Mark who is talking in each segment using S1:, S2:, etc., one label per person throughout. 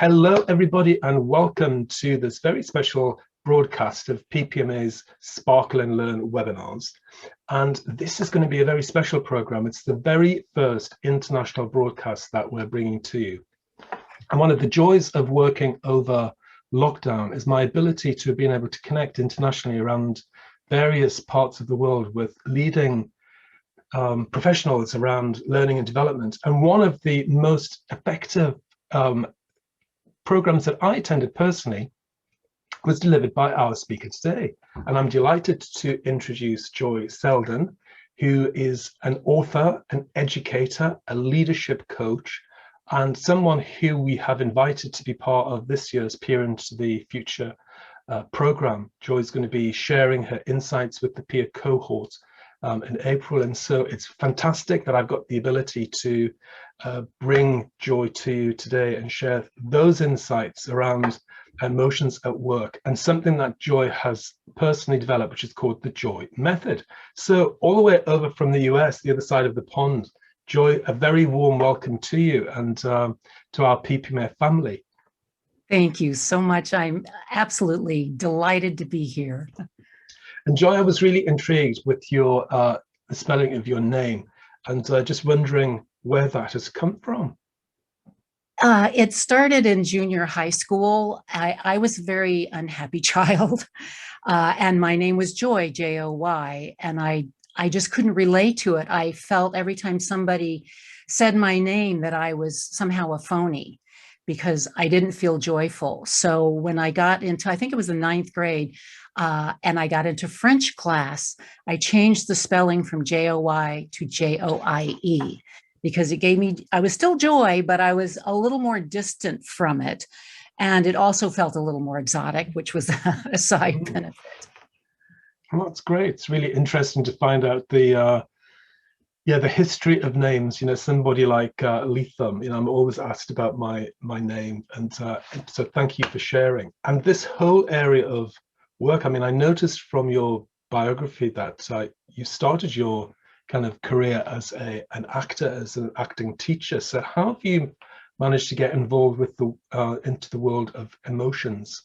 S1: Hello, everybody, and welcome to this very special broadcast of PPMA's Sparkle and Learn webinars. And this is going to be a very special program. It's the very first international broadcast that we're bringing to you. And one of the joys of working over lockdown is my ability to be able to connect internationally around various parts of the world with leading professionals around learning and development. And one of the most effective programs that I attended personally was delivered by our speaker today. And I'm delighted to introduce Joie Seldon, who is an author, an educator, a leadership coach, and someone who we have invited to be part of this year's Peer into the Future program. Joy is going to be sharing her insights with the peer cohort in April, and so it's fantastic that I've got the ability to bring Joy to you today and share those insights around emotions at work, and something that Joy has personally developed, which is called the Joy Method. So all the way over from the US, the other side of the pond, Joy, a very warm welcome to you and to our PPMA family.
S2: Thank you so much. I'm absolutely delighted to be here.
S1: And Joy, I was really intrigued with your the spelling of your name, and just wondering where that has come from.
S2: It started in junior high school. I was a very unhappy child, and my name was Joy, J-O-Y, and I just couldn't relate to it. I felt every time somebody said my name that I was somehow a phony because I didn't feel joyful. So when I got into, I think it was the 9th grade, and I got into French class, I changed the spelling from J-O-Y to J-O-I-E because it gave me, I was still Joy, but I was a little more distant from it. And it also felt a little more exotic, which was a side benefit.
S1: Well, that's great. It's really interesting to find out the history of names. You know, somebody like Leatham. You know, I'm always asked about my name, and so thank you for sharing. And this whole area of work. I mean, I noticed from your biography that you started your kind of career as an actor, as an acting teacher. So how have you managed to get involved with the into the world of emotions?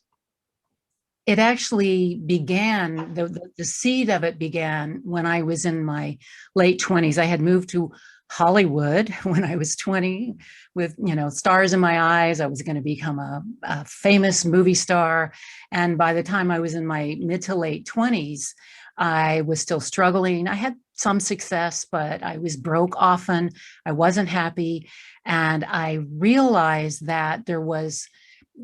S2: It actually began, the seed of it began when I was in my late 20s. I had moved to Hollywood when I was 20 with, stars in my eyes. I was going to become a famous movie star. And by the time I was in my mid to late 20s, I was still struggling. I had some success, but I was broke often. I wasn't happy. And I realized that there was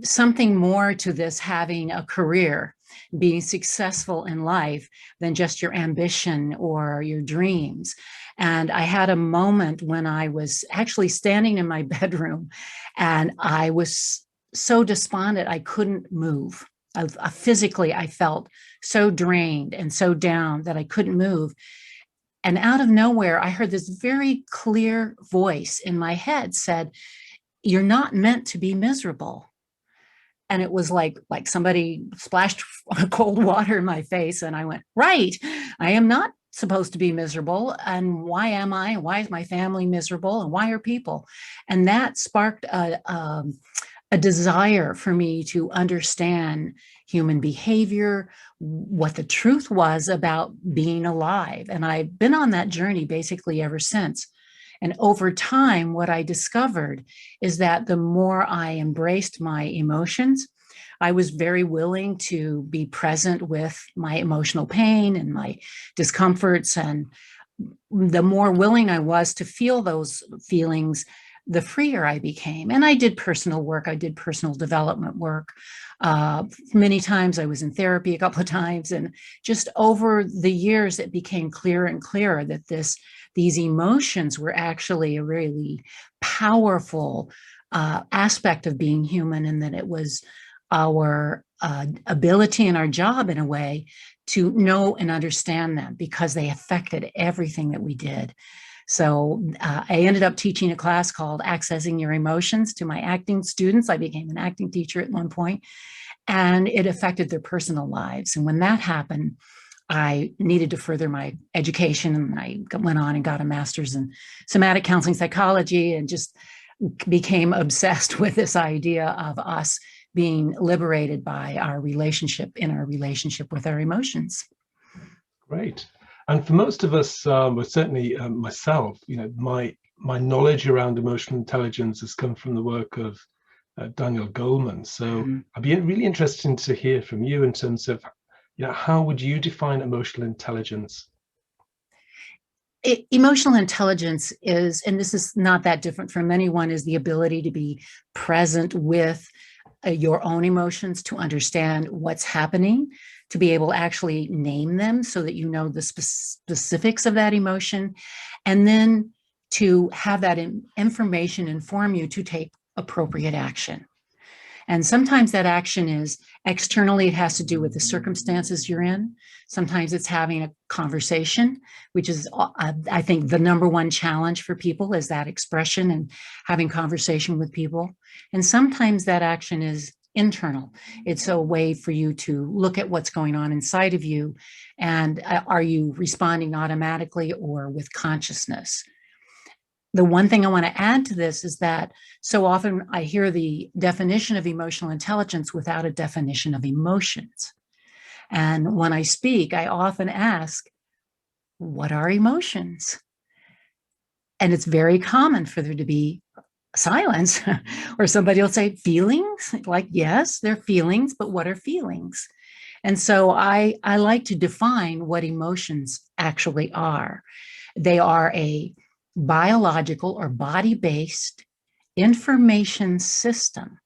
S2: something more to this having a career, being successful in life than just your ambition or your dreams. And I had a moment when I was actually standing in my bedroom and I was so despondent, I couldn't move. Physically, I felt so drained and so down that I couldn't move. And out of nowhere, I heard this very clear voice in my head said, "You're not meant to be miserable." And it was like somebody splashed cold water in my face. And I went, right, I am not supposed to be miserable. And why am I? Why is my family miserable? And why are people? And that sparked a desire for me to understand human behavior, what the truth was about being alive. And I've been on that journey basically ever since. And over time, what I discovered is that the more I embraced my emotions, I was very willing to be present with my emotional pain and my discomforts. And the more willing I was to feel those feelings, the freer I became. And I did personal work. I did personal development work. Many times I was in therapy a couple of times. And just over the years, it became clearer and clearer that these emotions were actually a really powerful aspect of being human, and that it was our ability and our job in a way to know and understand them because they affected everything that we did. So I ended up teaching a class called Accessing Your Emotions to my acting students. I became an acting teacher at one point, and it affected their personal lives. And when that happened, I needed to further my education, and I went on and got a master's in somatic counseling psychology, and just became obsessed with this idea of us being liberated by our relationship with our emotions.
S1: Great. And for most of us, well, certainly myself, my knowledge around emotional intelligence has come from the work of Daniel Goleman. So I'd be really interested to hear from you in terms of, how would you define emotional intelligence?
S2: Emotional intelligence is, and this is not that different from anyone, is the ability to be present with your own emotions, to understand what's happening, to be able to actually name them so that you know the specifics of that emotion, and then to have that information inform you to take appropriate action. And sometimes that action is externally, it has to do with the circumstances you're in. Sometimes it's having a conversation, which is, I think, the number one challenge for people, is that expression and having conversation with people. And sometimes that action is internal. It's a way for you to look at what's going on inside of you. And are you responding automatically or with consciousness? The one thing I want to add to this is that so often I hear the definition of emotional intelligence without a definition of emotions. And when I speak, I often ask, what are emotions? And it's very common for there to be silence, or somebody will say, feelings? Like, yes, they're feelings, but what are feelings? And so I like to define what emotions actually are. They are a biological or body-based information system.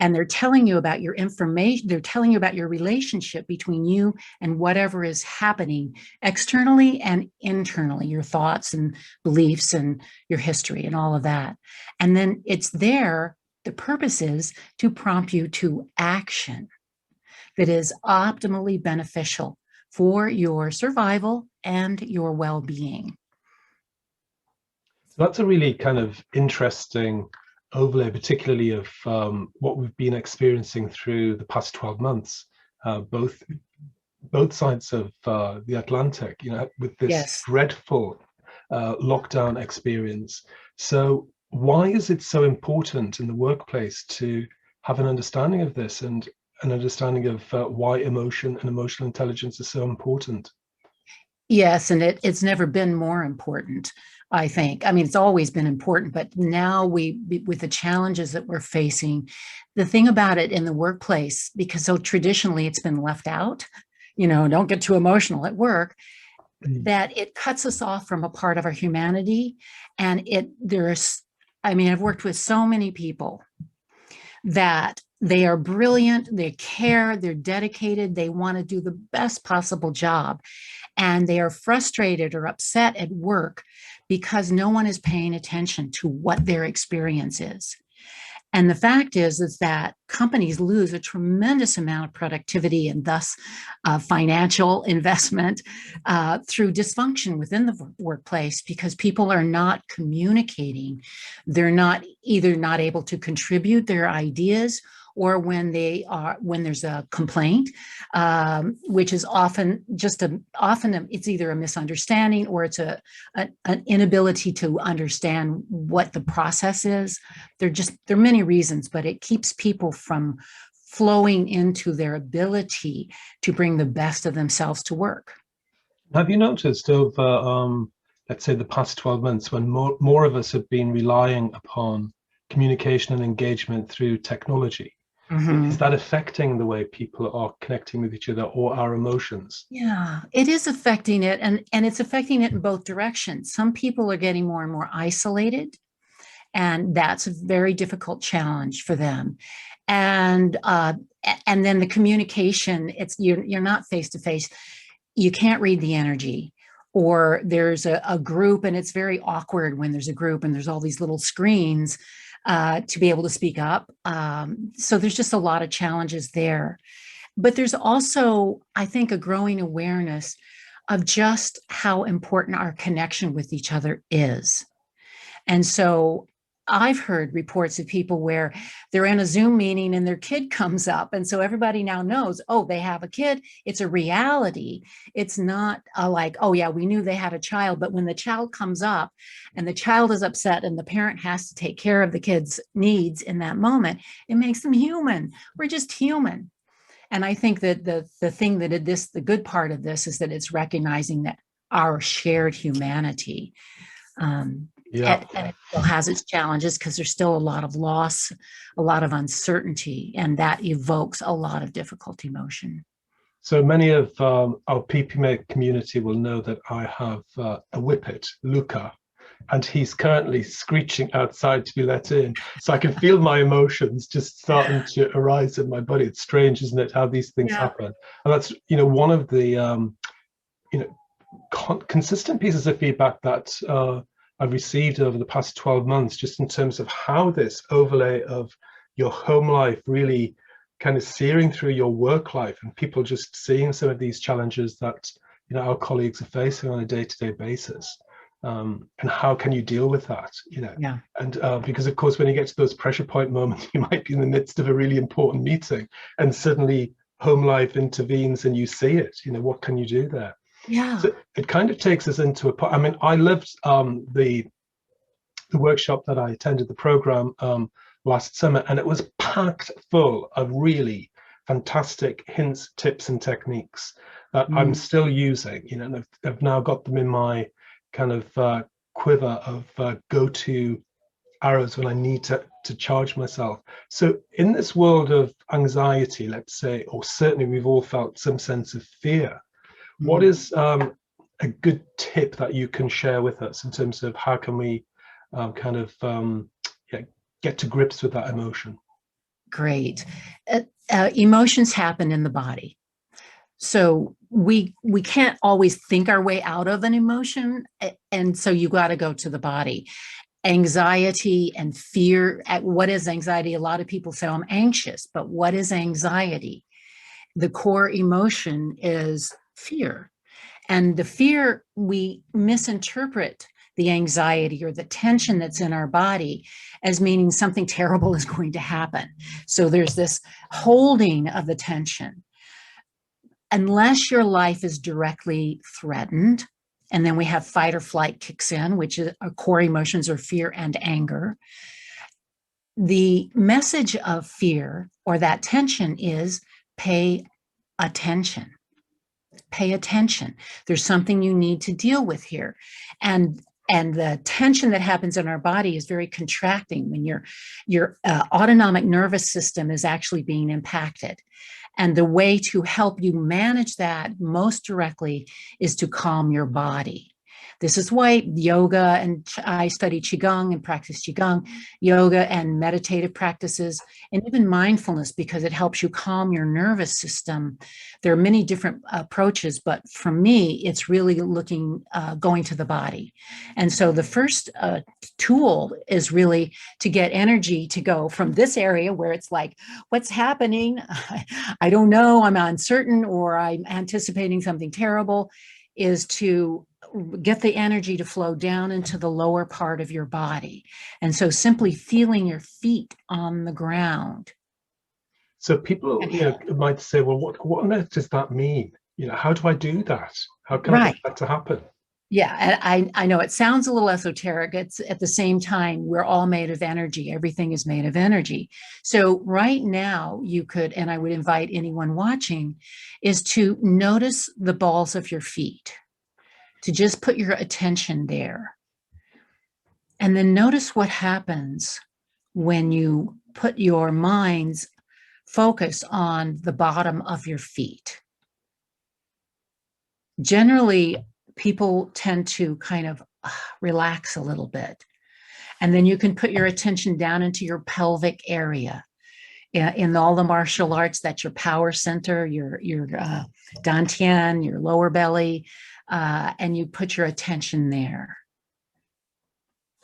S2: And they're telling you about your information, they're telling you about your relationship between you and whatever is happening externally and internally, your thoughts and beliefs and your history and all of that. And then it's there, the purpose is to prompt you to action that is optimally beneficial for your survival and your well-being.
S1: So that's a really kind of interesting overlay, particularly of what we've been experiencing through the past 12 months, both sides of the Atlantic, with this
S2: Yes.
S1: dreadful lockdown experience. So why is it so important in the workplace to have an understanding of this and an understanding of why emotion and emotional intelligence is so important?
S2: Yes, and it's never been more important, I think. I mean, it's always been important, but now with the challenges that we're facing, the thing about it in the workplace, because so traditionally it's been left out, don't get too emotional at work, that it cuts us off from a part of our humanity. And I've worked with so many people that they are brilliant, they care, they're dedicated, they want to do the best possible job. And they are frustrated or upset at work because no one is paying attention to what their experience is. And the fact is that companies lose a tremendous amount of productivity and thus financial investment through dysfunction within the workplace, because people are not communicating. They're either not able to contribute their ideas, or when there's a complaint, which is often it's either a misunderstanding or it's an inability to understand what the process is. There are many reasons, but it keeps people from flowing into their ability to bring the best of themselves to work.
S1: Have you noticed over, let's say, the past 12 months, when more of us have been relying upon communication and engagement through technology? Is that affecting the way people are connecting with each other or our emotions?
S2: Yeah, it is affecting it, and it's affecting it in both directions. Some people are getting more and more isolated, and that's a very difficult challenge for them. And then the communication, you're not face to face. You can't read the energy. Or there's a group, and it's very awkward when there's a group and there's all these little screens to be able to speak up. So there's just a lot of challenges there. But there's also, I think, a growing awareness of just how important our connection with each other is. And so I've heard reports of people where they're in a Zoom meeting and their kid comes up. And so everybody now knows, oh, they have a kid. It's a reality. It's not like, oh, yeah, we knew they had a child. But when the child comes up and the child is upset and the parent has to take care of the kid's needs in that moment, it makes them human. We're just human. And I think that the thing that the good part of this is that it's recognizing that our shared humanity.
S1: Yeah.
S2: And it still has its challenges because there's still a lot of loss, a lot of uncertainty, and that evokes a lot of difficult emotion.
S1: So many of our PPMA community will know that I have a whippet, Luca, and he's currently screeching outside to be let in. So I can feel my emotions just starting to arise in my body. It's strange, isn't it, how these things happen? And that's, one of the, consistent pieces of feedback that I've received over the past 12 months, just in terms of how this overlay of your home life really kind of searing through your work life, and people just seeing some of these challenges that our colleagues are facing on a day-to-day basis, and how can you deal with that? And because of course, when you get to those pressure point moments, you might be in the midst of a really important meeting, and suddenly home life intervenes, and you see it. What can you do there?
S2: Yeah.
S1: So it kind of takes us into I mean, I loved the workshop that I attended, the program last summer, and it was packed full of really fantastic hints, tips, and techniques that I'm still using. And I've now got them in my kind of quiver of go-to arrows when I need to charge myself. So in this world of anxiety, let's say, or certainly we've all felt some sense of fear, what is a good tip that you can share with us in terms of how can we get to grips with that emotion?
S2: Great. Emotions happen in the body. So we can't always think our way out of an emotion. And so you got to go to the body. Anxiety and fear. What is anxiety? A lot of people say, I'm anxious, but what is anxiety? The core emotion is fear. And the fear, we misinterpret the anxiety or the tension that's in our body as meaning something terrible is going to happen. So there's this holding of the tension. Unless your life is directly threatened, and then we have fight or flight kicks in, which is our core emotions are fear and anger. The message of fear or that tension is pay attention. Pay attention. There's something you need to deal with here. And the tension that happens in our body is very contracting when your autonomic nervous system is actually being impacted. And the way to help you manage that most directly is to calm your body. This is why yoga, and I study Qigong and practice Qigong, yoga and meditative practices, and even mindfulness, because it helps you calm your nervous system. There are many different approaches, but for me, it's really going to the body. And so the first tool is really to get energy to go from this area where it's like, what's happening? I don't know, I'm uncertain, or I'm anticipating something terrible, is to get the energy to flow down into the lower part of your body. And so simply feeling your feet on the ground.
S1: So people might say, well, what on earth does that mean? How do I do that? How can I get that to happen?
S2: Yeah, and I know it sounds a little esoteric. It's at the same time, we're all made of energy. Everything is made of energy. So right now you could, and I would invite anyone watching, is to notice the balls of your feet, to just put your attention there. And then notice what happens when you put your mind's focus on the bottom of your feet. Generally, people tend to kind of relax a little bit. And then you can put your attention down into your pelvic area. In all the martial arts, that's your power center, your dantian, your lower belly, and you put your attention there.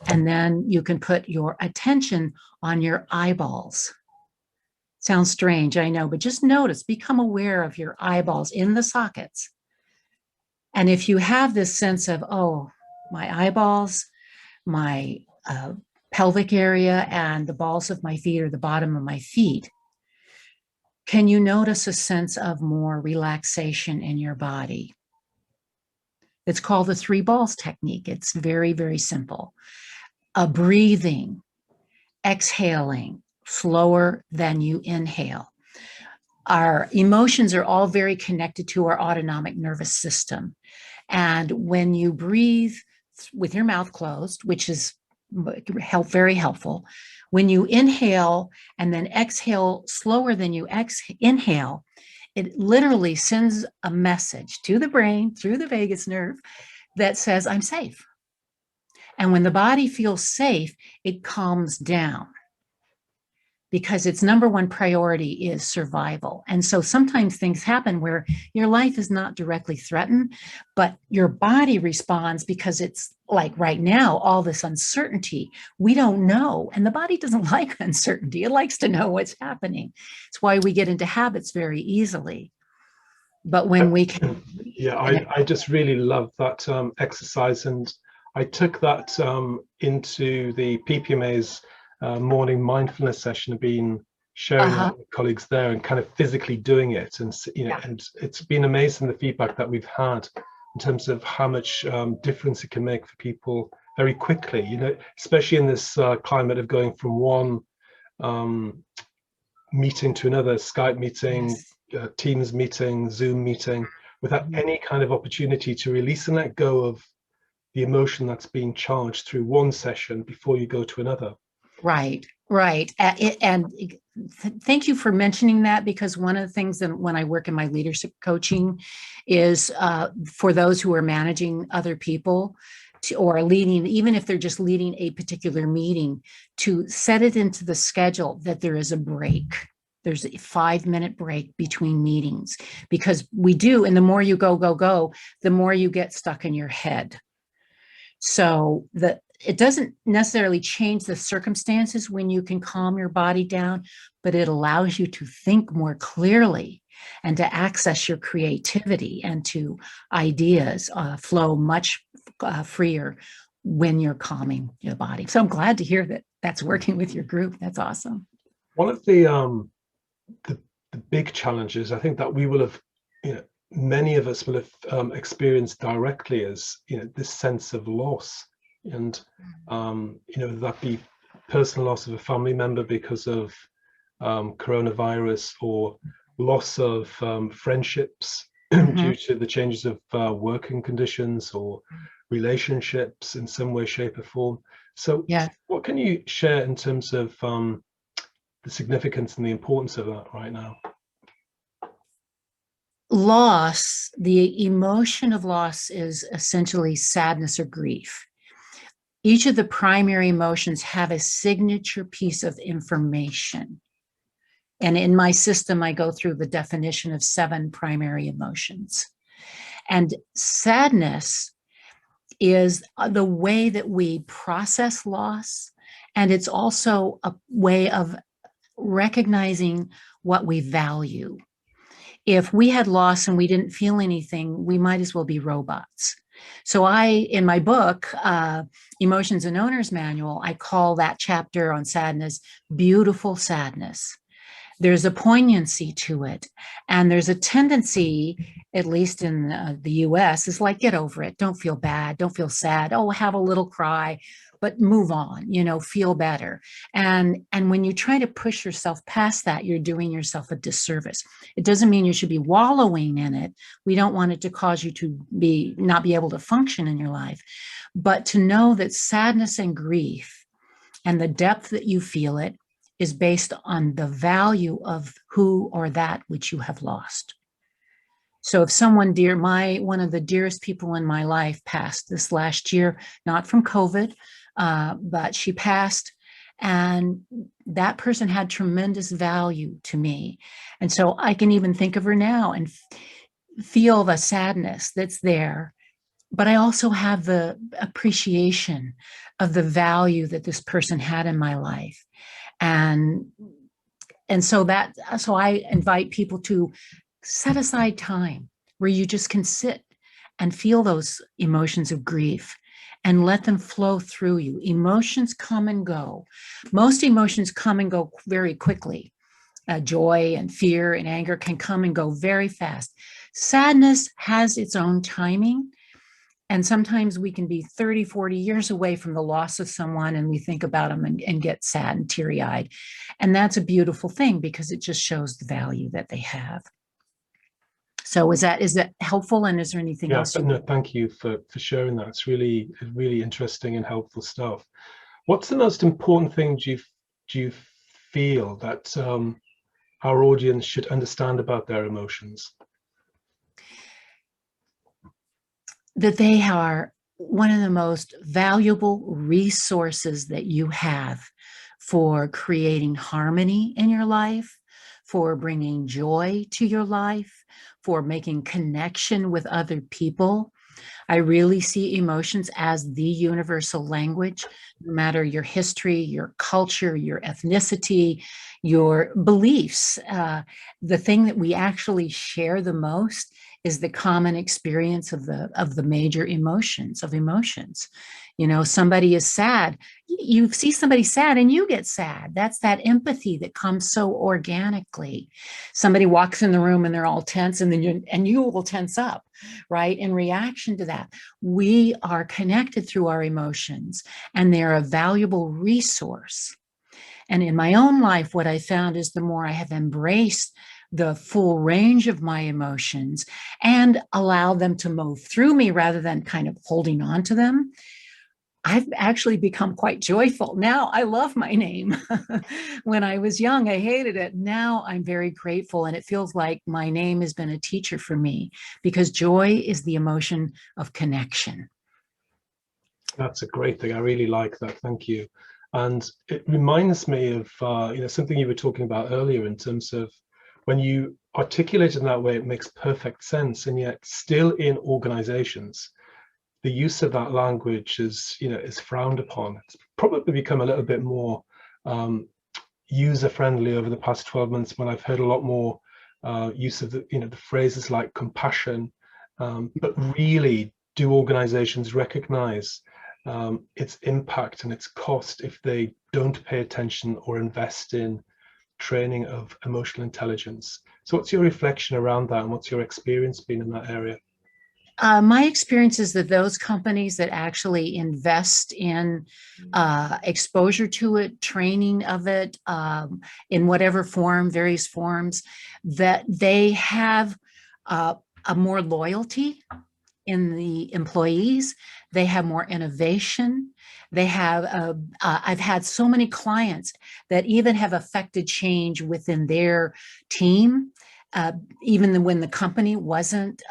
S2: And then you can put your attention on your eyeballs. Sounds strange, I know, but just notice, become aware of your eyeballs in the sockets. And if you have this sense of, oh, my eyeballs, my pelvic area and the balls of my feet or the bottom of my feet, can you notice a sense of more relaxation in your body? It's called the three balls technique. It's very, very simple. A breathing, exhaling slower than you inhale. Our emotions are all very connected to our autonomic nervous system. And when you breathe with your mouth closed, which is very helpful, when you inhale and then exhale slower than you inhale, it literally sends a message to the brain through the vagus nerve that says, I'm safe. And when the body feels safe, it calms down because its number one priority is survival. And so sometimes things happen where your life is not directly threatened, but your body responds because it's like right now, all this uncertainty, we don't know. And the body doesn't like uncertainty. It likes to know what's happening. It's why we get into habits very easily. But when we can...
S1: Yeah, I just really love that exercise. And I took that into the PPMA's morning mindfulness session, been sharing that with colleagues there and kind of physically doing it. And, and it's been amazing the feedback that we've had in terms of how much difference it can make for people very quickly, especially in this climate of going from one meeting to another, Skype meeting, Teams meeting, Zoom meeting, without any kind of opportunity to release and let go of the emotion that's being charged through one session before you go to another.
S2: Right. And thank you for mentioning that, because one of the things that when I work in my leadership coaching is for those who are managing other people or leading, even if they're just leading a particular meeting, to set it into the schedule that there is a break. There's a 5-minute break between meetings, because we do. And the more you go, the more you get stuck in your head. So it doesn't necessarily change the circumstances when you can calm your body down, but it allows you to think more clearly and to access your creativity and to ideas flow much freer when you're calming your body. So I'm glad to hear that that's working with your group. That's awesome.
S1: One of the big challenges I think that we will have, many of us will have experienced directly is, this sense of loss. And, that be personal loss of a family member because of coronavirus, or loss of friendships due to the changes of working conditions or relationships in some way, shape or form. So what can you share in terms of the significance and the importance of that right now?
S2: Loss, the emotion of loss, is essentially sadness or grief. Each of the primary emotions have a signature piece of information. And in my system, I go through the definition of 7 primary emotions. And sadness is the way that we process loss. And it's also a way of recognizing what we value. If we had loss and we didn't feel anything, we might as well be robots. So in my book, Emotions and Owner's Manual, I call that chapter on sadness, Beautiful Sadness. There's a poignancy to it. And there's a tendency, at least in the US, is like, get over it. Don't feel bad. Don't feel sad. Oh, have a little cry, but move on, feel better. And when you try to push yourself past that, you're doing yourself a disservice. It doesn't mean you should be wallowing in it. We don't want it to cause you to not be able to function in your life, but to know that sadness and grief and the depth that you feel it is based on the value of who or that which you have lost. So if someone dear, one of the dearest people in my life passed this last year, not from COVID, but she passed, and that person had tremendous value to me. And so I can even think of her now and feel the sadness that's there. But I also have the appreciation of the value that this person had in my life. And so I invite people to set aside time where you just can sit and feel those emotions of grief and let them flow through you. Emotions come and go. Most emotions come and go very quickly. Joy and fear and anger can come and go very fast. Sadness has its own timing. And sometimes we can be 30, 40 years away from the loss of someone, and we think about them and get sad and teary-eyed. And that's a beautiful thing because it just shows the value that they have. So is that helpful? And is there anything else?
S1: No, thank you for sharing that. It's really interesting and helpful stuff. What's the most important thing do you feel that our audience should understand about their emotions?
S2: That they are one of the most valuable resources that you have for creating harmony in your life, for bringing joy to your life, for making connection with other people. I really see emotions as the universal language, no matter your history, your culture, your ethnicity, your beliefs. The thing that we actually share the most is the common experience of the major emotions. You know, somebody is sad. You see somebody sad and you get sad. That's that empathy that comes so organically. Somebody walks in the room and they're all tense, and then you will tense up, right? In reaction to that, we are connected through our emotions, and they're a valuable resource. And in my own life, what I found is the more I have embraced the full range of my emotions and allow them to move through me rather than kind of holding on to them, I've actually become quite joyful. Now I love my name. When I was young, I hated it. Now I'm very grateful, and it feels like my name has been a teacher for me, because joy is the emotion of connection.
S1: That's a great thing. I really like that. Thank you. And it reminds me of something you were talking about earlier, in terms of when you articulate it in that way, it makes perfect sense. And yet still in organizations, the use of that language is frowned upon. It's probably become a little bit more user friendly over the past 12 months, when I've heard a lot more use of the phrases like compassion. But really, do organizations recognize its impact and its cost if they don't pay attention or invest in training of emotional intelligence? So what's your reflection around that, and what's your experience been in that area?
S2: My experience is that those companies that actually invest in exposure to it, training of it, in whatever form, various forms, that they have a more loyalty in the employees. They have more innovation. They have, I've had so many clients that even have affected change within their team, even when the company wasn't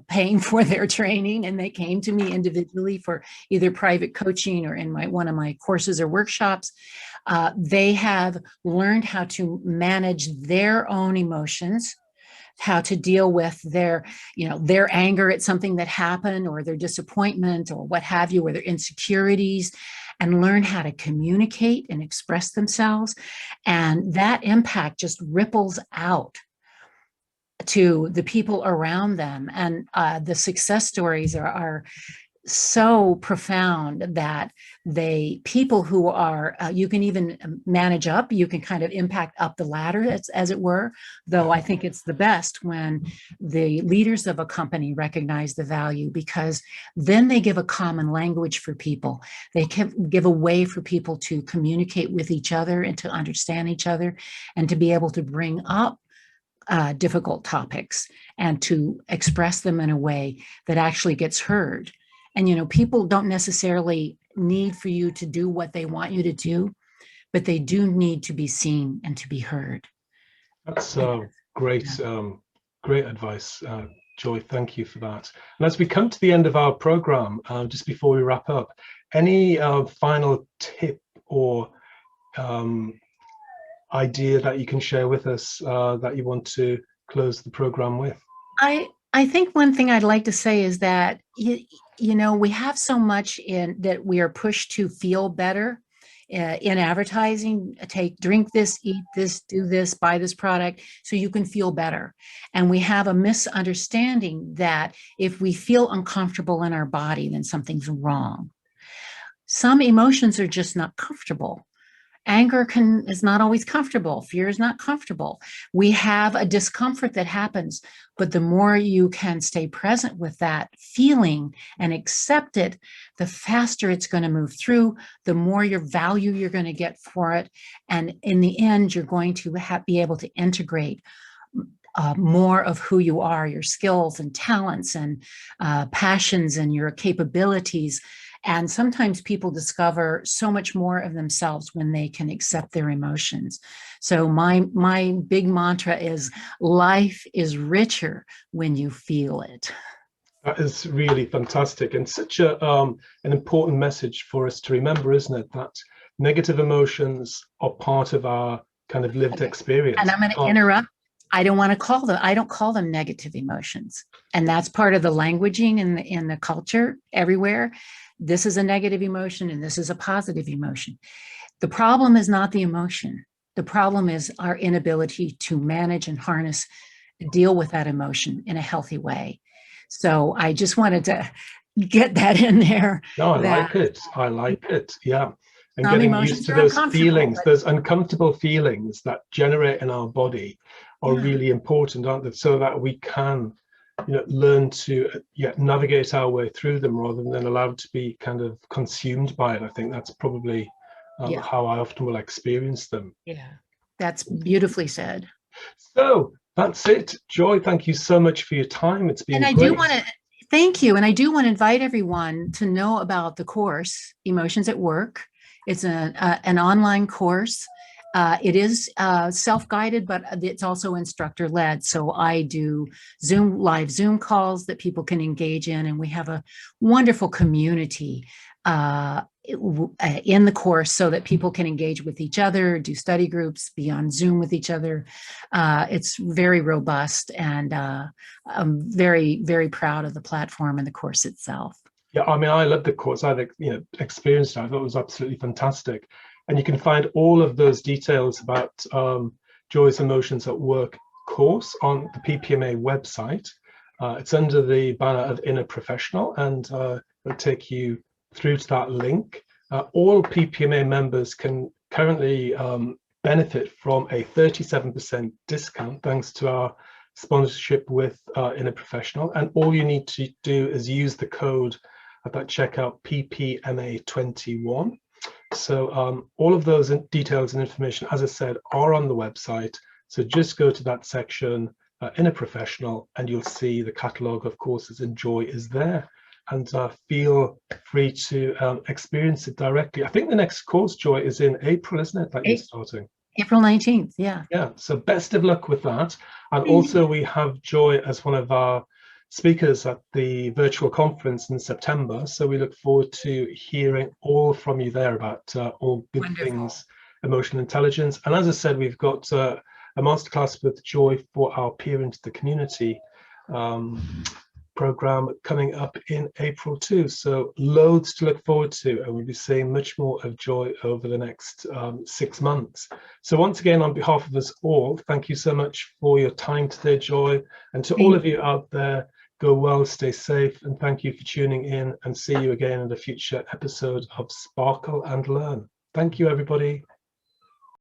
S2: paying for their training, and they came to me individually for either private coaching or in one of my courses or workshops. They have learned how to manage their own emotions, how to deal with their anger at something that happened, or their disappointment, or what have you, or their insecurities, and learn how to communicate and express themselves. And that impact just ripples out to the people around them. And the success stories are so profound that people who are, you can even manage up, you can kind of impact up the ladder, as it were. Though I think it's the best when the leaders of a company recognize the value, because then they give a common language for people. They can give a way for people to communicate with each other and to understand each other, and to be able to bring up difficult topics and to express them in a way that actually gets heard. And, people don't necessarily need for you to do what they want you to do, but they do need to be seen and to be heard.
S1: That's great, great advice, Joy. Thank you for that. And as we come to the end of our program, just before we wrap up, any final tip or idea that you can share with us that you want to close the program with?
S2: I think one thing I'd like to say is that, we have so much in that we are pushed to feel better in advertising. Drink this, eat this, do this, buy this product so you can feel better. And we have a misunderstanding that if we feel uncomfortable in our body, then something's wrong. Some emotions are just not comfortable. Anger is not always comfortable. Fear is not comfortable. We have a discomfort that happens, but the more you can stay present with that feeling and accept it, the faster it's going to move through, the more your value you're going to get for it. And in the end, you're going to be able to integrate more of who you are, your skills and talents and passions and your capabilities. And sometimes people discover so much more of themselves when they can accept their emotions. So my big mantra is life is richer when you feel it.
S1: That is really fantastic, and such an important message for us to remember, isn't it? That negative emotions are part of our kind of lived experience.
S2: And I'm going to interrupt. I don't call them negative emotions. And that's part of the languaging in the culture everywhere. This is a negative emotion and this is a positive emotion. The problem is not the emotion. The problem is our inability to manage and harness, deal with that emotion in a healthy way. So I just wanted to get that in there.
S1: No, I like it. I like it. Yeah. And getting used to those feelings, those uncomfortable feelings that generate in our body are really important, aren't they? So that we can, learn to navigate our way through them rather than allowed to be kind of consumed by it. I think that's probably how I often will experience them.
S2: Yeah, that's beautifully said.
S1: So that's it. Joy, thank you so much for your time. It's been great.
S2: Do want to thank you. And I do want to invite everyone to know about the course, Emotions at Work. It's an online course. It is self-guided, but it's also instructor-led. So I do live Zoom calls that people can engage in, and we have a wonderful community in the course so that people can engage with each other, do study groups, be on Zoom with each other. It's very robust, and I'm very, very proud of the platform and the course itself.
S1: Yeah, I mean, I love the course. I've experienced it. I thought it was absolutely fantastic. And you can find all of those details about Joy's Emotions at Work course on the PPMA website. It's under the banner of Inner Professional, and it'll take you through to that link. All PPMA members can currently benefit from a 37% discount thanks to our sponsorship with Inner Professional. And all you need to do is use the code at that checkout, PPMA21. So all of those details and information, as I said, are on the website. So just go to that section, Inner Professional, and you'll see the catalogue of courses, and Joy is there. And feel free to experience it directly. I think the next course, Joy, is in April, isn't it, that you're starting?
S2: April 19th, yeah.
S1: Yeah, so best of luck with that. And also we have Joy as one of our speakers at the virtual conference in September. So we look forward to hearing all from you there about all good things, emotional intelligence. And as I said, we've got a masterclass with Joy for our Peer into the Community program coming up in April too. So loads to look forward to, and we'll be seeing much more of Joy over the next 6 months. So once again, on behalf of us all, thank you so much for your time today, Joy, and to all of you out there, go well, stay safe, and thank you for tuning in, and see you again in a future episode of Sparkle and Learn. Thank you, everybody.